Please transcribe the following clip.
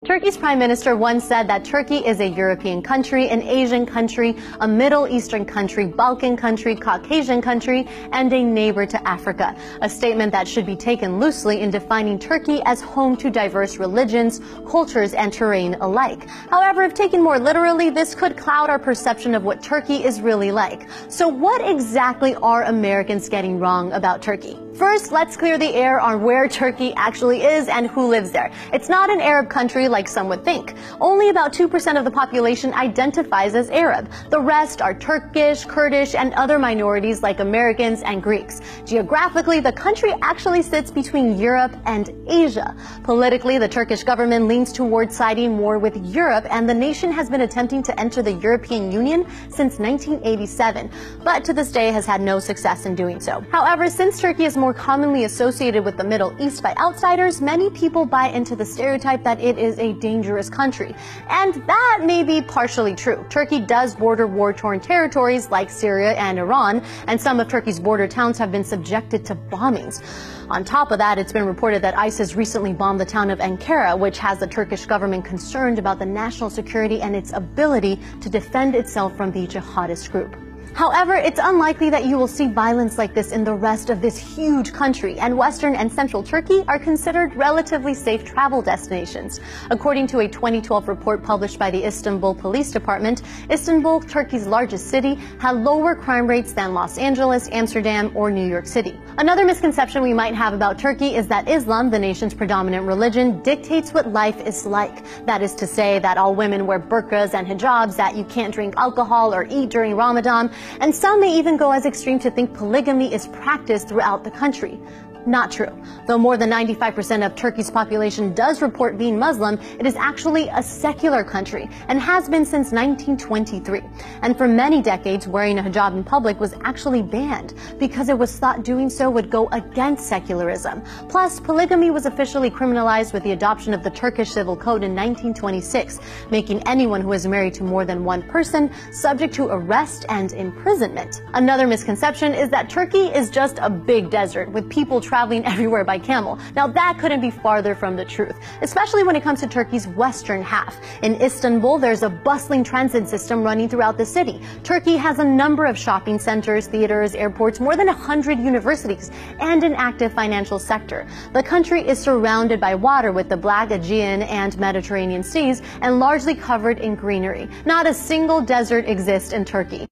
Turkey's prime minister once said that Turkey is a European country, an Asian country, a Middle Eastern country, Balkan country, Caucasian country, and a neighbor to Africa. A statement that should be taken loosely in defining Turkey as home to diverse religions, cultures, and terrain alike. However, if taken more literally, this could cloud our perception of what Turkey is really like. So what exactly are Americans getting wrong about Turkey? First, let's clear the air on where Turkey actually is and who lives there. It's not an Arab country like some would think. Only about 2% of the population identifies as Arab. The rest are Turkish, Kurdish, and other minorities like Americans and Greeks. Geographically, the country actually sits between Europe and Asia. Politically, the Turkish government leans towards siding more with Europe, and the nation has been attempting to enter the European Union since 1987, but to this day has had no success in doing so. However, since Turkey is more commonly associated with the Middle East by outsiders, many people buy into the stereotype that it is a dangerous country. And that may be partially true. Turkey does border war-torn territories like Syria and Iran, and some of Turkey's border towns have been subjected to bombings. On top of that, it's been reported that ISIS recently bombed the town of Ankara, which has the Turkish government concerned about the national security and its ability to defend itself from the jihadist group. However, it's unlikely that you will see violence like this in the rest of this huge country, and Western and Central Turkey are considered relatively safe travel destinations. According to a 2012 report published by the Istanbul Police Department, Istanbul, Turkey's largest city, had lower crime rates than Los Angeles, Amsterdam, or New York City. Another misconception we might have about Turkey is that Islam, the nation's predominant religion, dictates what life is like. That is to say that all women wear burqas and hijabs, that you can't drink alcohol or eat during Ramadan, and some may even go as extreme to think polygamy is practiced throughout the country. Not true. Though more than 95% of Turkey's population does report being Muslim, it is actually a secular country and has been since 1923. And for many decades, wearing a hijab in public was actually banned because it was thought doing so would go against secularism. Plus, polygamy was officially criminalized with the adoption of the Turkish Civil Code in 1926, making anyone who is married to more than one person subject to arrest and imprisonment. Another misconception is that Turkey is just a big desert with people traveling everywhere by camel. Now that couldn't be farther from the truth, especially when it comes to Turkey's western half. In Istanbul, there's a bustling transit system running throughout the city. Turkey has a number of shopping centers, theaters, airports, more than 100 universities, and an active financial sector. The country is surrounded by water with the Black, Aegean, and Mediterranean seas, and largely covered in greenery. Not a single desert exists in Turkey.